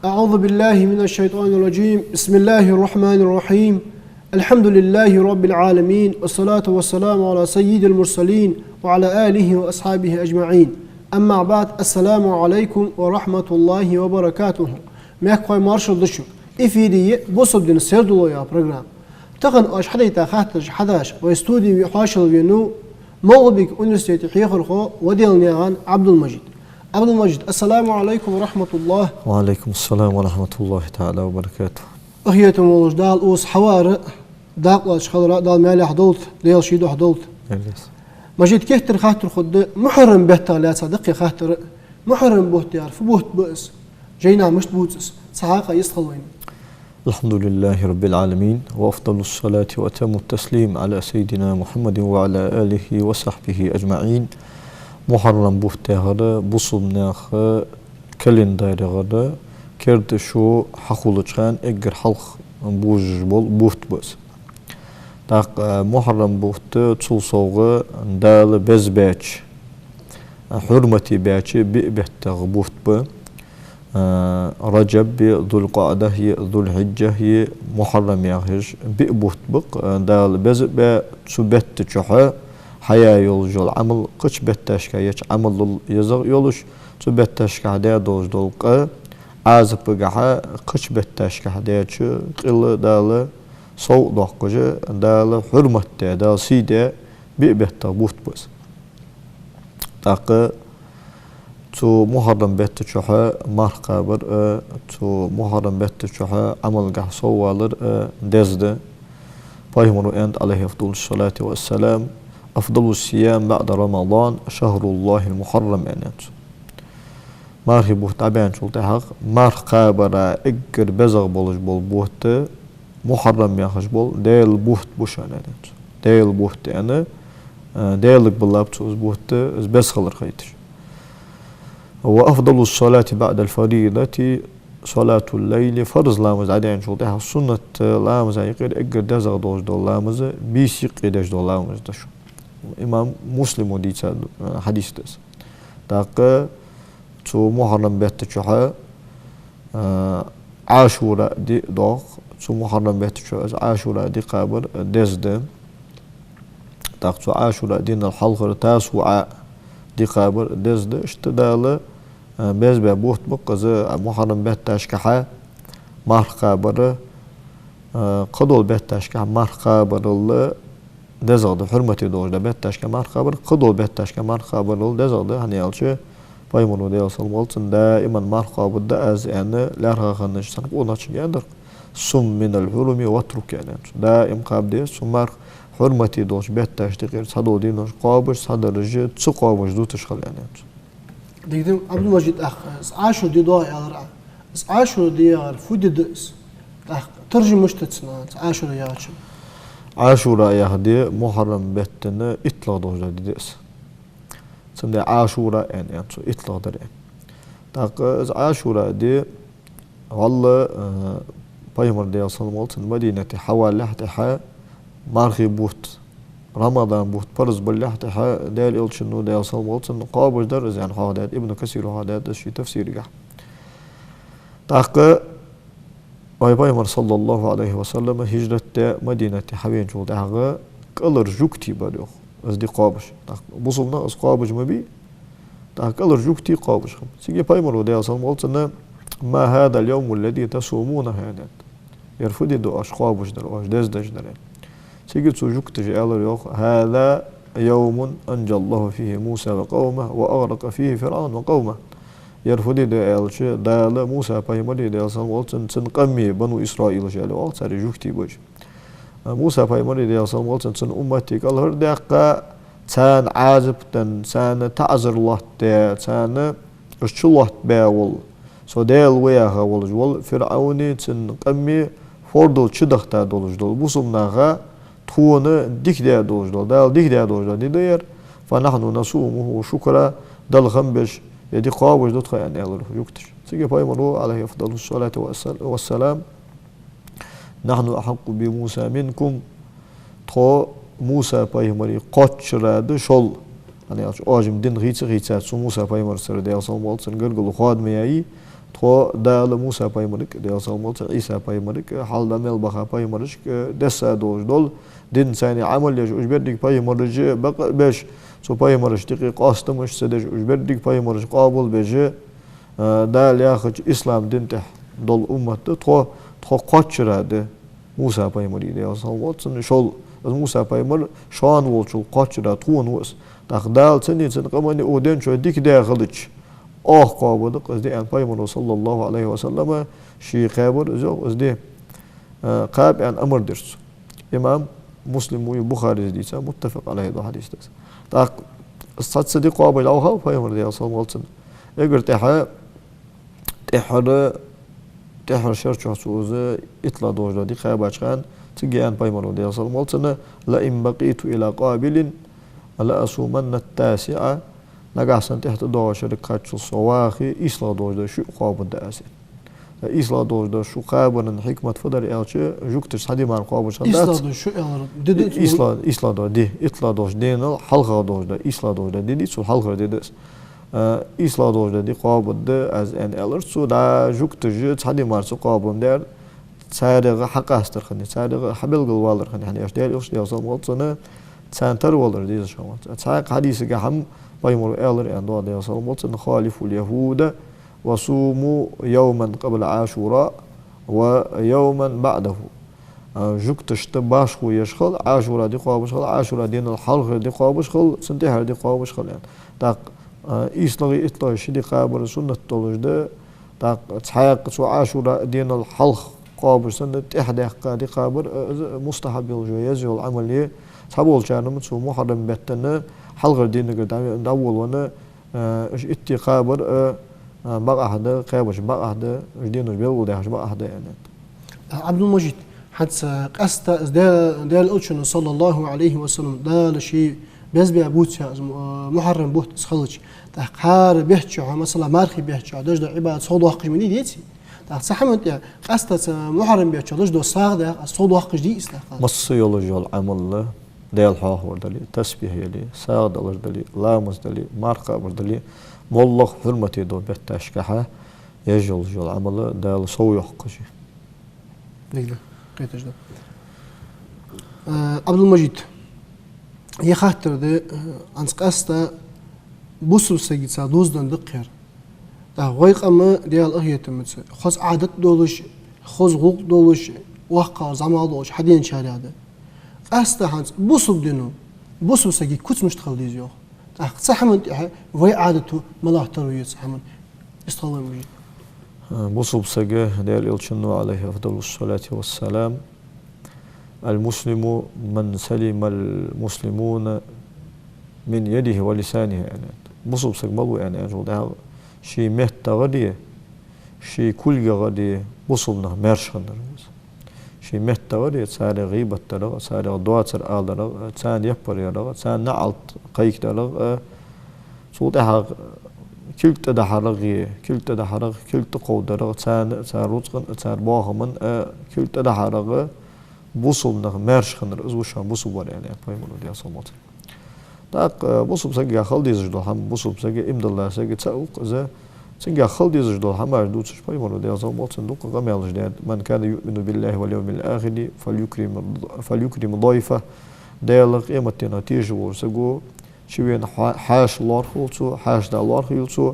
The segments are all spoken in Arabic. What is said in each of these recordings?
أعوذ بالله من الشيطان الرجيم بسم الله الرحمن الرحيم الحمد لله رب العالمين والصلاة والسلام على سيد المرسلين وعلى آله وأصحابه أجمعين أما بعد السلام عليكم ورحمة الله وبركاته ميكوي مارشال دشو إفيدي بوصب دين سيردولو يا برنامج تقن أش حدا يتاخاتج حداش ويستوديو يحاشل بينو موغبك أونيفرسيتي حيخلخو وديال نيغان عبد المجيد عبد المجيد السلام عليكم ورحمة الله. وعليكم السلام ورحمة الله تعالى وبركاته. أهيتم ولش دال أوس حوار داقلاش خضراء دال مالي حدولت ليل شيدو حدولت. مجيد كيهتر خاطر خد محرم بهتا لا صدق خاطر محرم بوت يعرف بوت بؤس جينا مش بوتس سحاقة يسخلين. الحمد لله رب العالمين وأفضل الصلاة وأتم التسليم على سيدنا محمد وعلى آله وصحبه أجمعين. محرم بوفتهره بوصلناخ كالندارغره كرد شو حقولچان اگر حلق بوج بول بوفت بس داق محرم بوفت تصوغه دال بزباچ حرمتي باچ بيبتغ بوفت ب رجب ذو القعده ذو الحجه هي محرم ياخش بيبوفت بق دال بزب سبت تشحه حياة يولجول عمل قش بتشكا يش عمل يزغ يولش تو بتشكا هدا دوج دولقة عازب بقها قش بتشكا هدا شو قل دال صوت دقجة دال حرمة دال سيدة بيبت بوت بس داق تو محرم بتشوها مرقابر تو محرم بتشوها عمل قح صوالر دزده بايمرو أنت عليه أفضل الصلاة والسلام أفضل الصيام بعد رمضان شهر الله المحرم أنت مارهي بوت عبان شلت حق مارخ قابرا إجر بزغ بولج بول بوت محرم ياخش بول ديل بوت بوش أنت ديل بوت أنا ديلك باللابس بوت بس خلر خيتش وأفضل الصلاة بعد الفريضة صلاة الليل فرض لامز عادين شلت حق سنة لامز يقير إجر دزغ دوج دول لامز بيسيق يدش دول لامز دشو İmam Muslim o diyse hadistes. Daqı tu Muharrem bette çuha Aşura di doğ tu Muharrem bette çuha Aşura di qabr dezde. Daq tu Aşura din al-halqır tasua di qabr dezde işte dalı bezbe buht bu qızı Muharrem bette aşkaha mar qabr qadol bette aşkaha mar qabrlı دزغد حرمتي دوج دبت تشك مار خبر قدول بت تشك مار خبر لول دزغد هني يالشي بايمونو ديال صلمالتن دائما مار خبر دا از ان لارغا خنش سنق اوناچ يندر سم من الحرم واترك يعني دائم قابدي سمار حرمتي دوج بت تشت غير صدو دينوش قابش صدرج تصقابش دو تشخل يعني ديدم عبد المجيد اخ عاشو دي دو يالر عاشو ديال فود دس اخ ترجم مشتتنا عاشو ياچ Aşura yahdi Muharrem bettene itlaq doja dides. Şimdi Aşura en so itlaq der. Taq Aşura di valla Peygamber diye sallallahu Medineti havalahtaha marhi buht Ramazan buht farz billahtaha dal ilchinu diye sallallahu qabul der yani hadat İbn Kesir hadat şu tefsiri gah. Taq Peygamber sallallahu aleyhi ve sellem hicrette Medine'te haveen çoğu dağı kalır jukti bariyo. Az di qabış. Busulna az qabış mı bi? Dağı kalır jukti qabış. Sige Peygamber diye sallallahu ma hada al-yawm alladhi tasumuna hada. Yerfudi do aş qabış der, aş dezdej der. Sige çu jukti alır yok. Hada yawmun anjallahu fihi Musa ve qavmah ve aghraq fihi Fir'aun ve qavmah. يرفضي ده ألشة دال موسى بايمري ده أصلا والتن تن قمي بنو إسرائيل جاله والتر جوكتي بوج موسى بايمري ده أصلا والتن تن أمتي قال هر دقة تان عازب تن تان تعذر الله ده تان الله باول سو دال وياها ولج وال فرعوني تن قمي فردل شدخ تا دولج دول بوسم ناغا تونه ديك ده دولج دول دال ديك ده دولج دول دير فنحن نصومه شكرا دل خنبش يدي قابش دتخ يعني الله يكتش سيجي بايمرو عليه أفضل الصلاة والسلام نحن أحق بموسى منكم تو موسى بايمري قاتشراد شل يعني أجم دين غيتsa سو موسى بايمر سر ديال صلمال سنقرقل خاد مياي تو دال موسى بايمرك ديال صلمال عيسى بايمرك حال دمل بخا بايمرش دسا دوج دول دين ساني عمل يج أجبردك بايمرج بق باش سو بايمرش دقيق أستمش سدج أجبردك بايمرش قابل بيجي دال ياخد إسلام دين تح دول أمة تو قاتشراد موسى بايمري ديال صلمال شل موسى بايمر شان ولشل قاتشراد تون وس دال سنين سن قمني أودين شو ديك داخلش قابض قصدي أن بايمر صلى الله عليه وسلم شي قابر زو قصدي قاب أن أمر درس إمام مسلم وبخاري ديسا متفق عليه هذا حديث دس تاق الصد صديق قابل أو هاو بايمر ديال صلى الله عليه وسلم يقر تحر شرط حسوز إطلاع دوجة دي قابش خان تجي أن بايمر ديال صلى الله عليه وسلم لئن بقيت إلى قابل لا أصومن التاسعة نجحسن تحت دوش ركعت الصواخي إسلا دوش شو قابل داسين إسلا دوش شو قابل حكمة فدر إلش جوكتش حدي مع قابل شدات إسلا دوش شو إسلا دوش دي إطلا دوش دينا حلقة دوش ده إسلا دوش ده دي سو حلقة دي دس إسلا دوش دي قابل ده از أن إلش سو دا جوكتش حدي مع سو قابل دار سارق حق أستر خني سارق حبل قلوالر خني يعني أشتغل يوصل مالصنا سانتر والر ديز شمال تساق حديث كهم بايمر إلر أن دوا ديال صلمت نخالف اليهود وصوموا يوما قبل عاشوراء ويوما بعده جوكتش تباش هو يشخل عاشوراء دي قابش خل عاشوراء دين الحلق دي قابش خل سنتهر دي قابش خل يعني تاق إسلغي إطلاع شدي قابر سنة طلج ده تاق تساق سو عاشوراء دين الحلق قابش سنة إحدى دي قابر مستحب الجواز والعمل صابول شانم سو محرم بتنا حلقة دين قدام أول وانا إيش اتقابر بقى هذا قابش بقى هذا دين البيو ده بقى هذا يعني عبد المجيد حتى قصة دال أوتشن صلى الله عليه وسلم دال شيء بس بيعبوتها محرم بوت سخلش تحقار بيحكي مثلا مارخي بيحكي داش ده عبادة صوت واقع مني ديتي تحسحمت يعني قصة محرم بيحكي داش ده صاغ ده صوت واقع دي استخدام مصيولوجي العمل ديال حاور دلي تسبيح يلي ساغ دلر دلي لامز دلي مارقة دلي مولق حرمتي دو بتشكحة يجول جول عمل ديال صويح قشي نقدر قيتش ده عبد المجيد يخاطر ده أنس قصة بوسو سجد سادوزدن دقير ده غيق أما ديال أهية تمت خذ عادت دولش خذ غوق دولش وقع زمان دولش حدين شارع ده قصة هانس بوسو بدينو بوسو سجد كوت مشتغل ديزيو صحمن وي عادته ملاحظة صحمن استغل المجيد بوسو بسجد ديال إلشنو عليه أفضل الصلاة والسلام المسلم من سلم المسلمون من يده ولسانه يعني بوسو بسجد ملو يعني أجل ده شي مهت غدية شي كل غدية بوسو بنا مرش خندر شي مهت غدية ساري غيبة تلغ ساري دواتر آل تلغ سان يبر يلغ سان نعلت قيك تلغ صوتها كلت ده حرغي كلت ده حرغ كلت قود تلغ سان رزقن سان باغمن كلت ده حرغ بوسو بنا مرش خندر ازوشان بوسو بار يعني بايمونو ديال صمت داق بوسو بسجد خالدي زجدو هم بوسو بسجد إمد الله سجد سأوق إذا سنجا خالدي زجدو هم أردوتش بايمونو ديال صمت صندوق غميالش ديال من كان يؤمن بالله واليوم الآخر فليكرم ضيفه ديال قيمة نتيجة ورسجو شوين حاش الله خلصو حاش دا الله خلصو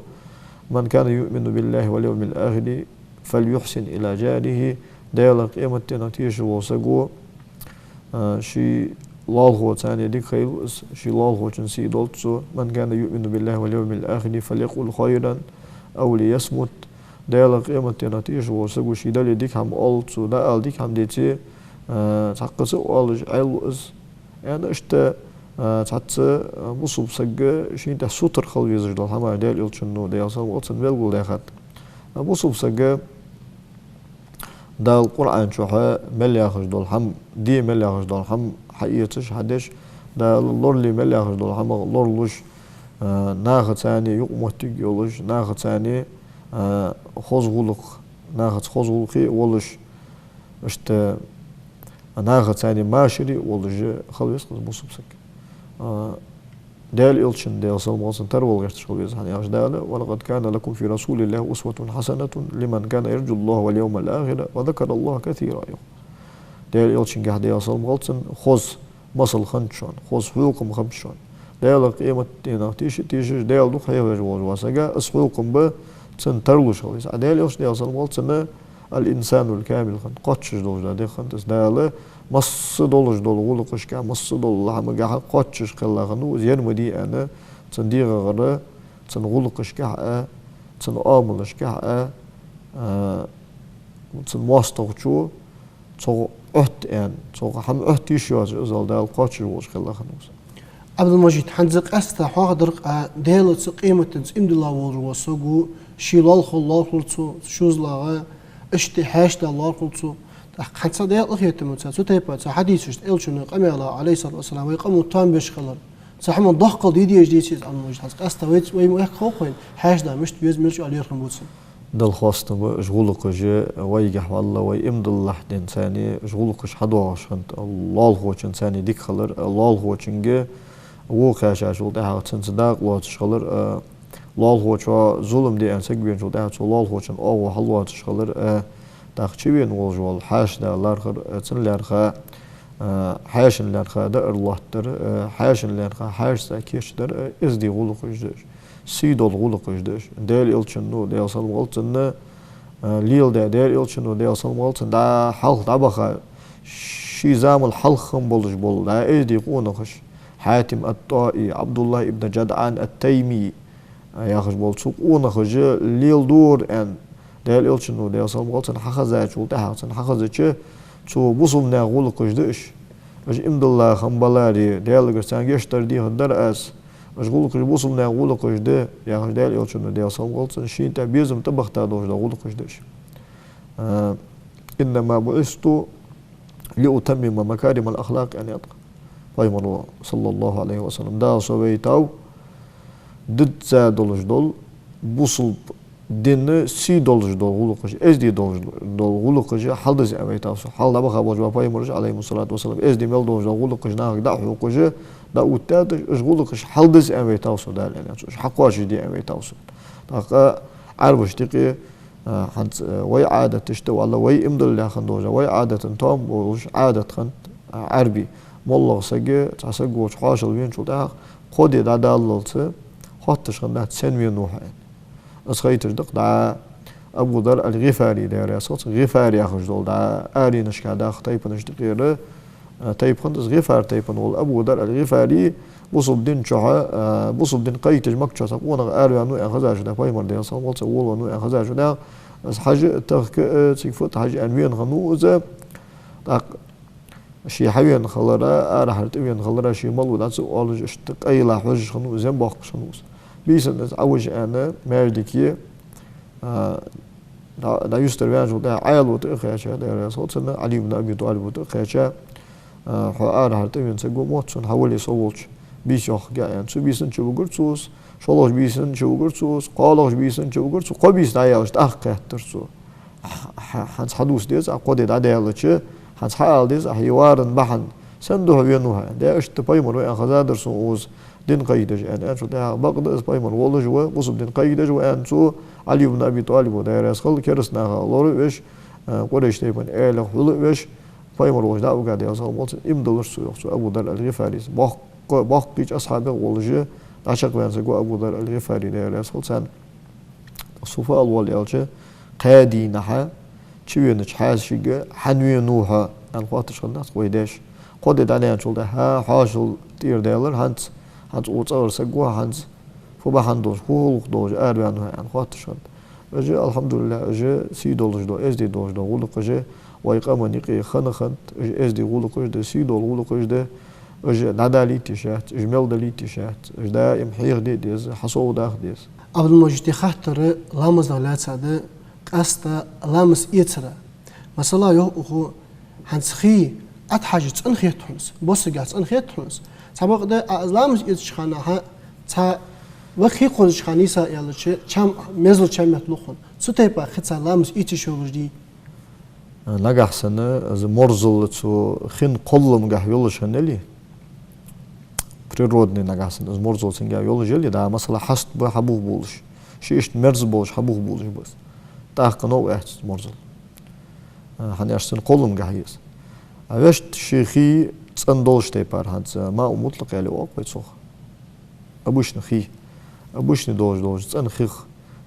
من كان يؤمن بالله واليوم الآخر فليحسن إلى جاره ديال قيمة نتيجة ورسجو شي الله تعالى ديك خير شي الله جنسي دولتسو من كان يؤمن بالله واليوم الآخر فليقل خيرا أو ليصمت ديال قيمة نتيجة ورسجو شي دالي ديك هم أولتسو دا أل ديك هم ديتي تحقسو أولج عيلوز يعني اشتا تحت مصوب سجى شي انت سوتر خلو يزجدو هما ديال إلشنو ديال صام وطن بيلقل ديخات مصوب سجى دا القرآن شوحة ملي أخش دول هم دي ملي أخش دول هم حقيقتش حدش دا لورلي ملياخش دول حما لورلوش ناخد ثاني يقمتك يولش ناخد ثاني خزغلق ناخد خزغلقي ولش اشت ناخد ثاني ماشري ولش خلويس مصبسك دال إلشن دال صلموسن ترول غيرتش خلويس يعني عش دال ولقد كان لكم في رسول الله أسوة حسنة لمن كان يرجو الله واليوم الآخر وذكر الله كثيرا دال إلشن قاعد دال صلموسن خز مصل خنشون خز حقوقم خمشون دال قيمة دينا تيش دال دوخ يوجد واسجا أسحوقم ب تن ترلوش خلويس دال إلش دال صلموسن الإنسان الكامل خن قاتش دول ده خن دال مص دولش دول ولقش كا مص دول لحم جاه قاتش كلا خنو زين مدي أنا تندير غرة تن ولقش كا تن آملش كا تن ماستوچو تو أحت يعني تو هم أحتيش ياز إزال دال قاتش وش كلا خنوس عبد المجيد حنزق أستا حاضر دال قيمة إمد الله والرسول شيلال خلال خلصو شوز لاغا اشتهاش الله خلصو حتى ده أخيت متى ستيبات حديث إيش إلشون قمي الله عليه الصلاة والسلام ويقاموا تام بيشخلر صحيح ضحك دي جديد عن مجد حس أستويت ويم خوين حاج ده مش بيز ملش عليه خموسن دل خاصة شغلك جاء ويجح والله ويمد الله إنساني شغلك حدوش خنت الله هو إنساني ديك خلر الله هو إنجا وكاش شغل ده تنصدق الله تشخلر الله هو شو ظلم دي إنسان بين شغل ده الله هو إن أو حلوة تشخلر تاخشبين والجوال حاش ده لارخر تن لارخا حاش لارخا ده الله در حاش لارخا حاش ساكيش در إزدي غلق إجدش سيدول غلق إجدش دال إلشنو دال صلم غلطن ليل ده دال إلشنو دال صلم غلطن ده حلق طبخة شي زامل حلقهم بولش بول ده إزدي قونخش حاتم الطائي عبد الله ابن جدعان التيمي ياخش بول سوق قونخش ليل دور أن دال إلشنو دال صلم غلطن حخزات شو تحسن حخزات شو بوصلنا غلق إجدش أج إمد الله خمبلاري دال قرسان يشتر دي هدر أس أج غلق بوصلنا غلق إجده ياخش دال إلشنو دال صلم غلطن شين تبيزم تبخت دوش دا غلق إجدش إنما بعثت لأتمم مكارم الأخلاق أن يطلق فايمر صلى الله عليه وسلم دا صويتاو دد زادولش دول بوصل دين سي دولش دول غلقش از دي دولش دول غلقش حلدز اميتاوس حل دبا خبوج بايمر عليه الصلاه والسلام از دي مل دولش غلقش ناق دا حقوقش دا وتاد اش غلقش حلدز اميتاوس دا يعني حقواش دي اميتاوس دقا عربش دقي حنت وي عاده تشتو والله وي امدل لا خندوج وي عاده توم وش عاده خن عربي والله سجى تسجوش حاشل وين شو ده خدي دا داللت حطش خنده سنوي نوح أسخيتش دق دا أبو ذر الغفاري ده رأسات غفاري أخرج دول دا آري نشكا دا خطيب نشتقير تيب خندس غفار تيب نقول أبو ذر الغفاري بوصل دين شها بوصل دين قيتج مكتشا تقونا آري أنو أخزاج ده بايمر ده صام والت أول أنو أخزاج ده بس حاجة تخك تكفوت حاجة أنوين خنو إذا شي حوين خلرا راح تبين خلرا شي مال ودا سؤال اشتق اي لا حج خنو زين باق شنوس بيسن عوج انا مردكي دا يستر وان دا عيل وتخيش دا صوتنا علي بن ابي طالب وتخيش راح تبين سغو موتسن حولي سولش بيشوخ يعني شو بيسن شو غرتوس شولوش بيسن شو غرتوس قالوش بيسن شو غرتوس قبيس دا ياش تاخكترسو حنس حدوس ديز اقود دا دالچ حنس حال ديز حيوارن بحن سندو بينوها ده اشت بايمر وان خزادر سوز دين قيدج ان شو ده بقد بايمر والله جوا وصب دين قيدج وان شو علي بن ابي طالب وده رسول كرسنا لور ويش قريش تيبن ال خلو ويش بايمر وش دا وقاعد يوصل موت امدلر سو ابو ذر الغفاري باقيج اصحابه والله عشق وان سو ابو ذر الغفاري ده رسول سان صوفا الولي الجه قادي نحا تشوينش حاسشيغا حنوي نوها القاتش الناس ويداش قد دانيان شول ده ها حاشل تير ديلر هانت اوصور سغوا هانت فوبا هاندوش هول دوج اربانو ان قاتش اجي الحمد لله اجي سي دولج دو اس دي دوج دو ولق اجي ويقامني قي خنخن اس دي ولق اجي سي دول ولق اجي اجي نادالي تيشات اجمل دالي تيشات اجي دا امحير دي حصو داخ ديس قبل ما جيتي خاطر لامز دولات ساده قاستا لامس يتسرا مثلا يو هنسخي اتحاجت انخيت حنس بوس قالت انخيت حنس سبق ده أزلامش إتشخانة ها تا وخي خودش خانيسا يلا شيء كم مزل كم يطلقون ستيبا خدت لامس إتشوج دي نجح سنة از مرزل تو خين قلم جه يولش هنلي природный نجح سنة از مرزل سنجا يولش يلي ده مثلا حست بحبوه بولش شيء مرز بولش حبوه بولش بس تاخنو واحد مرزل هنيش سن قلم جه يس عشت شيخي صندوق تيبار هاد ما مطلق عليه واقع صح أبوش نخي أبوش ندوج صن خيخ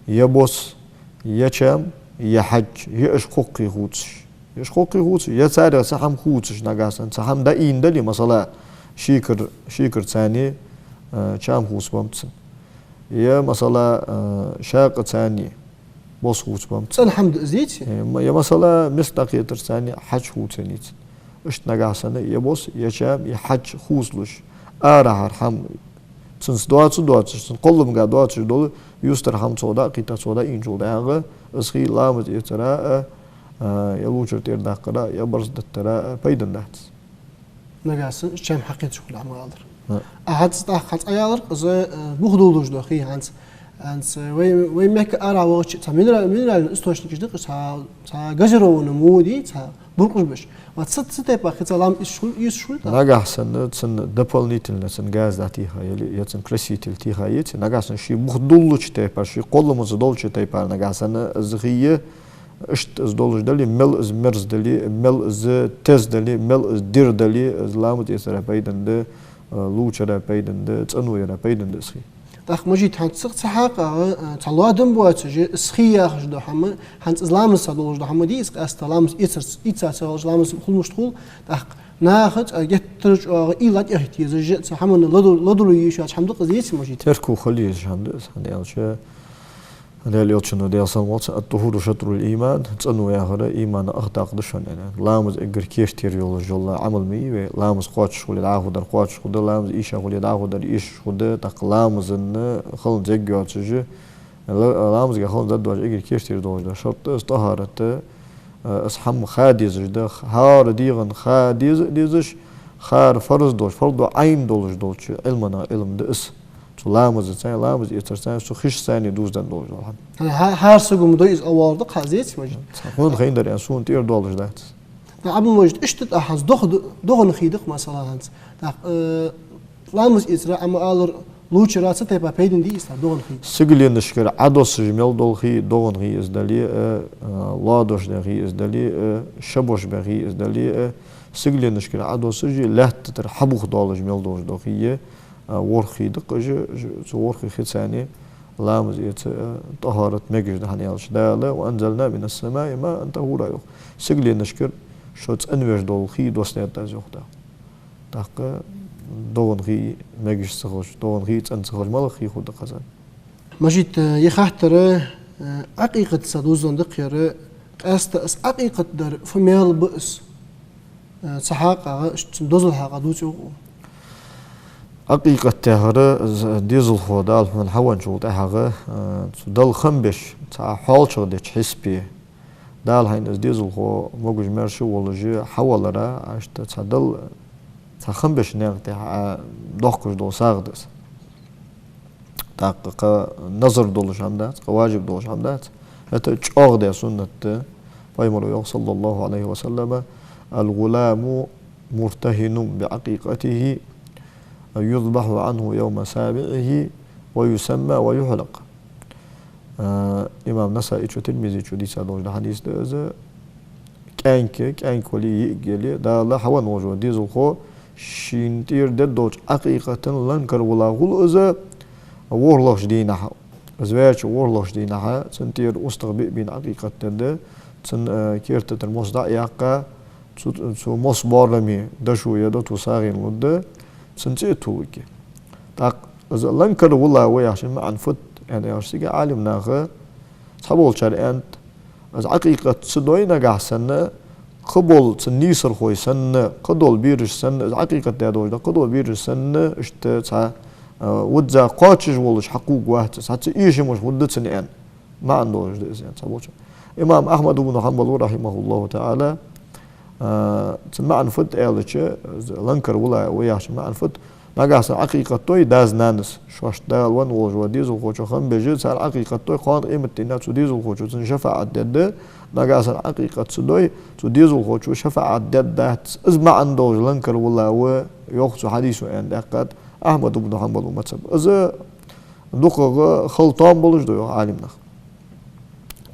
يبوس يشام يحج يشقوقي خوتش يشقوقي خوتش يسارع سحم خوتش نجاسن سحم دا إين دلي مثلا شيكر ثاني شام خوس بامتسن يا مثلا شاق ثاني بوس خوس بامتسن الحمد زيت يا مثلا مستقيتر ثاني حج خوتنيت إشت نجاسن يبوس يشام يحج خوسلوش آرهار هم سنس دوات سن قلم قا دوات دول يستر هم صودا قيتا صودا إنجول داغ اسخي لامز يترا يلوجر تير داقرا يبرز دترا بيدن دات نجاسن كم حقيقة شغل عمالر أحد استأخذ أيالر إذا بخدولوش دخي هانس وين مك أرى وش من الاستوش نكشدق تا جزرو نمودي تا برقش بش وتصت باخي سلام يشول نجح سن دبل نيتل سن غاز داتيها يلي يتن كريسيتل تيها يت نجح سن شي بخدولوش تيبا شي قولمز دولش تيبا نجح سن زغيه اشت از دولش دلي مل از مرز دلي مل از تز دلي مل از دير دلي از لامت يسرا بيدن ده لوچرا بيدن ده تنويرا بيدن ده سخي داخ مجيد هانت سحاق تلوادم بوات سخيا خجدو حما هانت إسلام الصدول جدو حما دي استلام إتسا إسلام خل مشتغل داخ ناخد يترج إيلات إحتياج جت حما لدلو يشاش حمد قزيت مجيد تركو خليج حمد هذا الشيء هذا اللي يوتشنو ديال صموت الطهور شطر الإيمان تنو يا هذا إيمان أخطاق دشان يعني لامز إجر كيش تيريول جل عمل مي لامز قاتش خلي العهود قاتش خد لامز إيش خلي العهود إيش خد تق لامز إن خل جيجات شجع لامز خل زاد واج إجر كيش تيريول شرط استهارة اسحم خاديز جدا هار ديغن خاديز ديزش خار فرض دوش فرض عين دولش دولش علمنا علم دس لامز ثاني لامز يترسان سو خش ثاني دوزدن دولش هر سقوم دويز أوارد قازيت مجد هون خين در ينسون تير دولش دات عبد المجيد اشتت أحس دخن خيدق مثلا هانت لامز إسراء أما آلر لوچ راسه تبا بيدن دي إسراء دخن خيد سجلي نشكر عدوس جميل دول خي دخن خي إزدالي لادوش دخي إزدالي شبوش بخي إزدالي سجلي نشكر عدوس جي لهت تر حبوخ دول جميل دوش دخيه ورخي دقج ورخي ختاني لامز يت طهارة مجر دهني على شدالة وأنزلنا من السماء ما أنت هو رايح سجلي نشكر شوت أنوش دول خي دوسني تازوخ ده تاق دون خي مجر سخوش دون خي تنسخوش مال خي خود قزان مجيد يخاطر حقيقة صدوزن دقيرة أس حقيقة در فميل بؤس سحاقة دوزل حاقة دوزو حقيقة تهرة ديزل خودال من حوان شو تهرة دل خمبش تاع حال شو ديش حسبي دال هين ديزل خو موجود مرشو ولا جي حوال را عشت تاع دل تاع خمبش نير تاع دخكش دول ساردس تاع نظر دولش عمدات واجب دولش عمدات حتى تشاغ ده سنة بايمر صلى الله عليه وسلم الغلام مرتهن بعقيقته يذبح عنه يوم سابعه ويسمى ويحلق إمام نسائي شو تلميذي شو دي سادوش ده حديث ده كانك ولي يجلي ده لا حوان وجو دي زلخو شينتير ده دوش حقيقة لنكر ولا غل إذا ورلوش دينها زواج ورلوش دينها سنتير أستغبئ بين حقيقة ده سن كيرت المصدع يقع سو مصبارمي ده شو يده تساغين لده سنتي توكي تاق إذا لنكر والله ويعشان ما عنفت يعني عشان عالم ناخه صبول شرعت از حقيقة سدوينا جحسن قبول سنيسر خوي سن قدول بيرش سن از حقيقة ده ده قدول بيرش سن اشت تاع ودزا قاتش ولش حقوق واحد ساعات إيش مش ودت سنين ما عندوش ده يعني صبول إمام أحمد بن حنبل رحمه الله تعالى ما عنفت قالش لنكر ولا ويعشان ما عنفت نجاس حقيقة توي داز نانس شوش دال وان وج وديز وخوشو خم بيجي سال حقيقة توي خان قيمة تينا توديز وخوشو تن شفاعة دد نجاس حقيقة تدوي توديز وخوشو شفاعة دد دات ازمع عندوج لنكر والله و يوخسو حديثو عند أقد أحمد بن حنبل ومتسب إذا دقة خلطان بلش دو عالمنا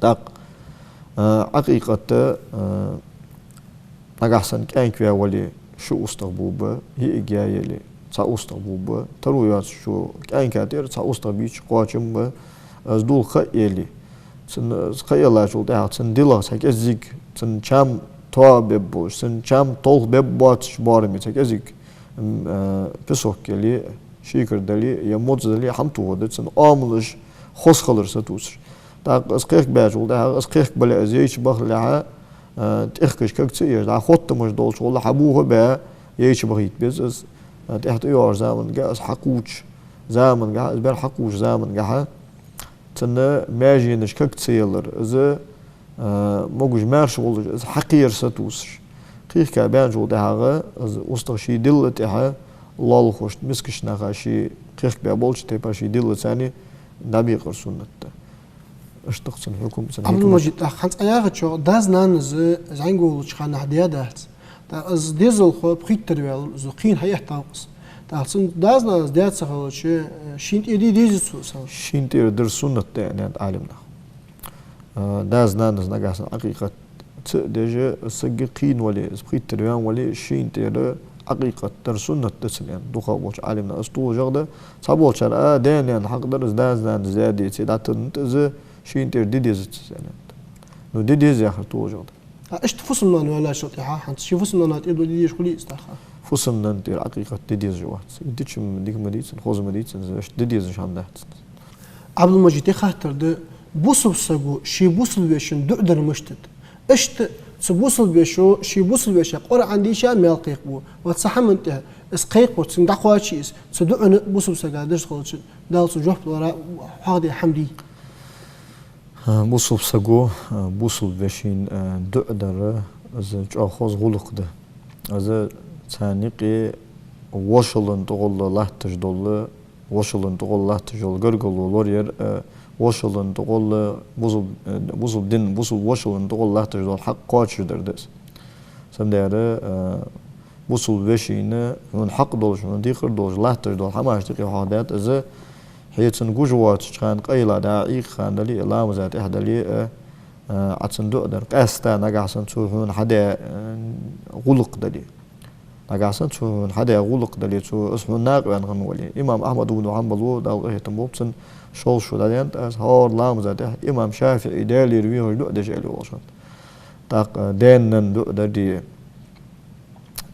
تاق حقيقة نجاسن كأن كيا ولي شو استغبوبة هي إجاية لي تا استغبوبة ترويات شو كأن كاتير تا استغبيش قاچم از دول خيالي سن خيال شو ده سن دلا سك ازيك سن چام تا ببوش سن چام طول ببوش بارمي سك ازيك بسوك لي شيكر دلي يا موز دلي حمتو ودت سن آملش خوش خلر ستوسر تا اسقيق باجول ده اسقيق بلا ازيش بخلها تأخكش كتير ده خط مش دولش والله حبوه بقى يعيش بغيت بس تحت يار زمن جاء حقوش زمن جاء بير حقوش زمن جاء تنا ماجي نش كتير إذا موجود مارش والله إذا حقير ستوسر كيف كابان جود هذا إذا أستغشي دلة تها الله خوش مسكش نخاشي كيف بيبولش تباشي دلة ثاني نبي قرصونة اشتقصن حكم عبد المجيد خانت أياغت شو داز نانز زعنقول شخان هدية دهت تا از ديزل خو بخيتر ويل زو قين هيح تاقص تا سن داز نانز ديات سخل شو شينت يدي ديزي سو شينت يردر سنة يعني عالمنا داز نانز نجاس حقيقة ديجا سجى قين ولي بخيتر ويل ولي شينت ير حقيقة در سنة تسن يعني دوخا وش عالمنا استو جغده صابول شر دين يعني حق در داز نانز زيادة سيدات انت شين تير ديديز يعني نو ديديز يا خرطو جود ايش تفصلنا ولا شو تيها حنت شي فصلنا تيدو ديديز كلي استخا فصلنا تير حقيقة ديديز جوات ديتش ديك مديت خوز مديت ايش ديديز شان ده عبد المجيد خاطر ده بوصل سغو شي بوصل بيشن دعدر مشتت ايش تبوصل بيشو شي بوصل بيش قرا عندي شان مال قيق بو وتصحم انت اس قيق وتسن دقوا شي تدعن بوصل سغا دش خلص دالس جوف ورا حاضي حمدي بوصل سجو بوصل بشين دقدر از جاخوز غلق ده از تانيقي وشلن تقول لحتج دول وشلن تقول لحتج دول غرغلو لورير وشلن تقول بوصل دين بوصل وشلن تقول لحتج دول حق قاچ دردس سمدار بوصل بشين من حق دولش من ديخر دولش لحتج دول حماش تقي حادات از هيتن جوجوات كان قيلا داعي خان دلي الله زات احدى لي عتن دقدر قاستا نجاسن تشوفون حدا غلق دلي نجاسن تشوفون حدا غلق دلي تو اسمه ناق وان غنولي امام احمد بن حنبل دال هيتن بوبسن شول شو دالينت از هور الله زات امام شافعي دالي روي دقدر جالي وشن تاق دينن دقدر دي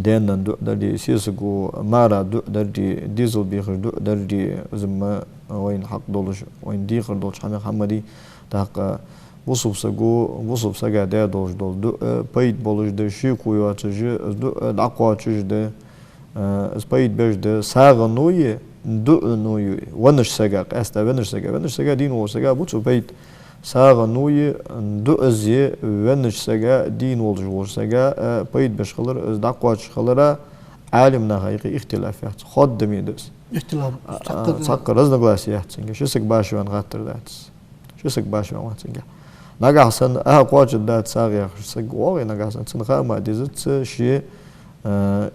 دينن دقدر دي سيسقو مارا دقدر دي ديزل بيخر دقدر دي زما وين حق دولش وين ديخر دولش حمي حمدي تاق وصف سقو وصف سقا دا دولش دول دو بيت بولش دا شيكو يواتج دو دعقواتج دا اس بيت بيش دا ساغ نوي دو نوي ونش سقا قاستا ونش سقا دين و سقا بوتو بيت ساغ نوي دو ازي ونش سقا دين ولج سقا بيت بيش خلر از دعقواتج خلرا عالمنا حقيقي اختلافات خد ميدس اختلاف سقر رزنا غلاسيات سنجا شسك باش وان غاتر داتس شسك باش وان سنجا نجا حسن قواج دات ساغي شسك واغي نجا حسن سنخا ما ديزت شي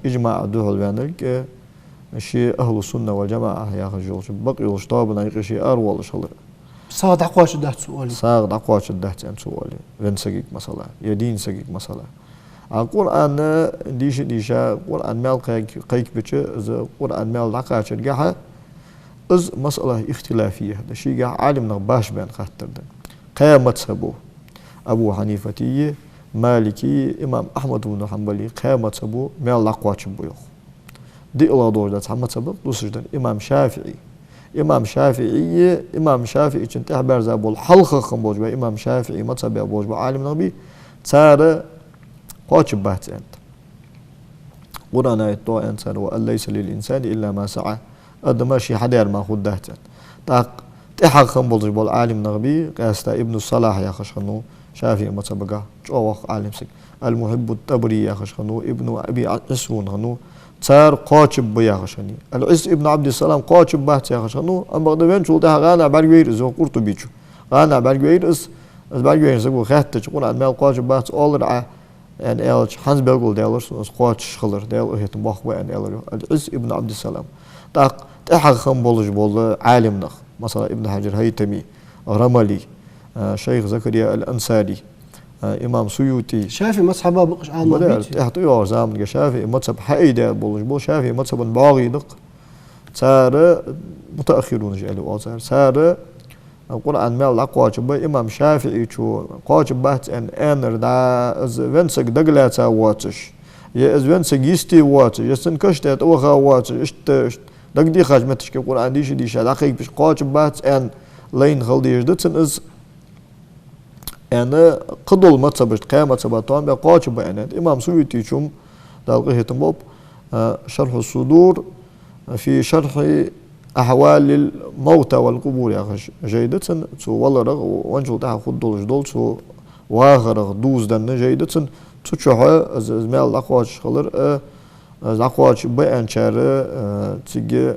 اجماع دوه البانك شي اهل السنه والجماعه يا رجل بقي وشطابنا يقي شي ارول شغل صاد قواج دات سؤالي صاد قواج دات ان سؤالي وين سقيك مساله يدين سقيك مساله القرآن ديشا القرآن مال قيك بتش القرآن مال دقاش الجحا از مسألة اختلافية ده شيء جا عالم نباش بين خاطر ده قامت سبو أبو حنيفتي مالكي إمام أحمد بن حنبلي قامت سبو مال دقاش بيوخ دي الله دور ده محمد سبو دوسجدن إمام شافعي كنت أحبار زابول حلقة خمبوج بإمام شافعي ما تسبي أبوج بعالم نبي تار قاچ بحث أنت قرآن آية طوى أنسان وأن ليس للإنسان إلا ما سعى أدماشي حدير ما خود دهتن تحق خنبولج بول عالم نغبي قاستا ابن الصلاح يا خشخنو شافي ما تبقى جوخ عالم سك المحب التبري يا خشخنو ابن أبي عسون غنو صار قاچب بياخشني العز ابن عبد السلام قاچب بحث ياخشنو أما قدوين شو ده غانا برجوير زو قرطو بيجو غانا برجوير اس برجوير زو خاتج قرآن مال قاچب بحث أول رع يعني إلش حنز بيقول ديالرس قاچ خلر ديال هيتم باخ وين إلر العز ابن عبد السلام تاق تحق خم بولج بول عالم نخ مثلا ابن حجر هيتمي رملي شيخ زكريا الأنصاري إمام سيوطي شافي مصحبه بقش عام بدأ تحت يور زمان شافي مذهب حقيقي بولج بول شافي مذهب باغي دق صار متأخرون جالوا صار القرآن مال قاچب إمام شافعي شو قاچب بحث أن دا از ونسك دقلات واتش يا از ونسك يستي واتش يستن كشتات أوخا واتش اشت دقدي خاج متش القرآن ديش دقيق بش قاچب بحث أن لين خلديش دتن از أنا قدول مذهبش قيامة سباتون بقاچب أن إمام سيوطي شوم دالقه هتموب شرح الصدور في شرح أحوال الموتى والقبور يا أخي جيدة سو والله رغ وانجل تاع خدول جدول سو واغرغ دوز دن جيدة سو تشوها زمال الأقواش خلر الأقواش بيان شار تيجي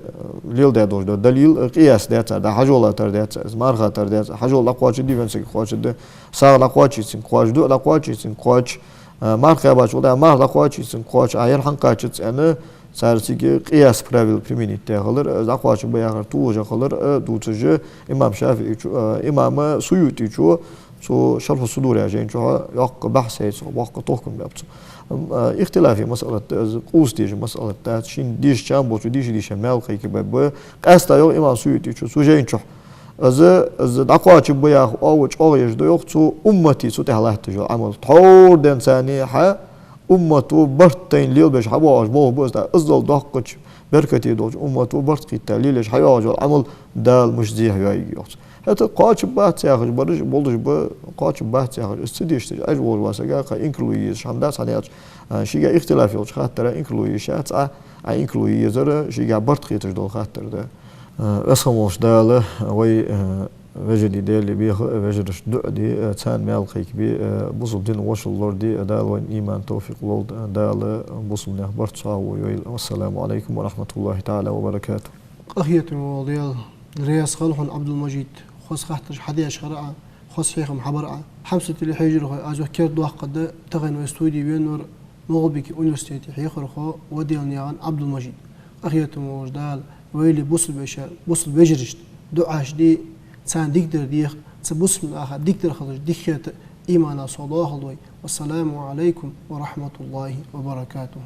ليل ده دوز دليل قياس ده ده حجولة تر ده زمارخة تر ده حجول الأقواش دي فنسك قواش ده سار الأقواش يسين قواش دو الأقواش يسين قواش مارخة باش وده مار الأقواش يسين قواش عير حنقاش أنا سارسيكي قياس براويل بريمينيت تاخلر زاقواش بياخر توجا خلر دوتجه امام شافعي امام سيوطي شو شرح الصدور يا جين شو يق بحث يسو وق توكم بابتو اختلافي مسألة قوس ديج مسألة تاع شين ديش شامبو ديش مال خيك باب قاستا يو امام سيوطي شو جين شو از داقواش بياخ او يجدو يق شو امتي سو تهله تجو عمل طور دن ثاني ح أمته برتين ليل بش حواج مو بس ده أزل دقش بركتي دوج أمته برت قيت ليلش حواج العمل دال مش زيه يجيوس هذا قاش بحث يا أخي برج بولج قاش بحث يا أخي استديش أجول واسجا قا إنكلويز شنداس هنيات شيء اختلاف يوش خاطر إنكلويز شات إنكلويز زر شيء برت قيتش دول خاطر ده أسموش دال وي وجدي ديالي بيه وجدش دعدي تان مال خيك بي بوصل دين وش اللور دي دال وين إيمان توفيق لود دال بوصل نخبرت صاوي والسلام عليكم ورحمة الله تعالى وبركاته أخيتي وديال رياس خلحون عبد المجيد خص خاطر حديا شرعة خص فيهم حبرعة حمسة اللي حيجر خو أجو كير دوح قد تغن واستودي بينور مغلبك أونيفرسيتي حيخر خو وديال نيان عبد المجيد أخيتي ودال ويلي بوصل بيشا بوصل بيجرش دعاش دي سان ديكتر ديخ تبص من آخر ديكتر خلص ديكت إيمانا صلاح الله والسلام عليكم ورحمة الله وبركاته.